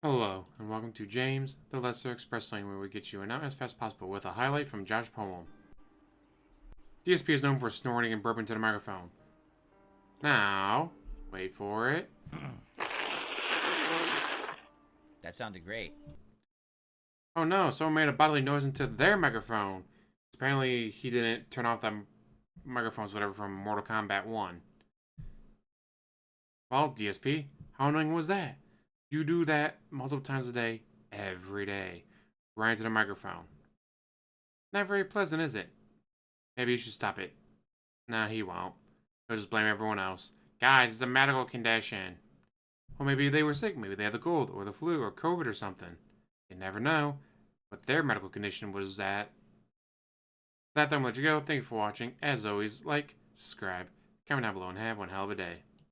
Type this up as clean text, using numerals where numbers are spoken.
Hello, and welcome to James, the Lesser Express Lane, where we get you an out as fast as possible with a highlight from Josh's poem. DSP is known for snorting and burping to the microphone. Now, wait for it. That sounded great. Oh no, someone made a bodily noise into their microphone. Apparently, he didn't turn off the microphones, whatever, from Mortal Kombat 1. Well, DSP, how annoying was that? You do that multiple times a day, every day. Right into the microphone. Not very pleasant, is it? Maybe you should stop it. Nah, he won't. He'll just blame everyone else. Guys, it's a medical condition. Or maybe they were sick. Maybe they had the cold, or the flu, or COVID, or something. You never know what their medical condition was at. That time, I'll let you go. Thank you for watching. As always, like, subscribe, comment down below, and have one hell of a day.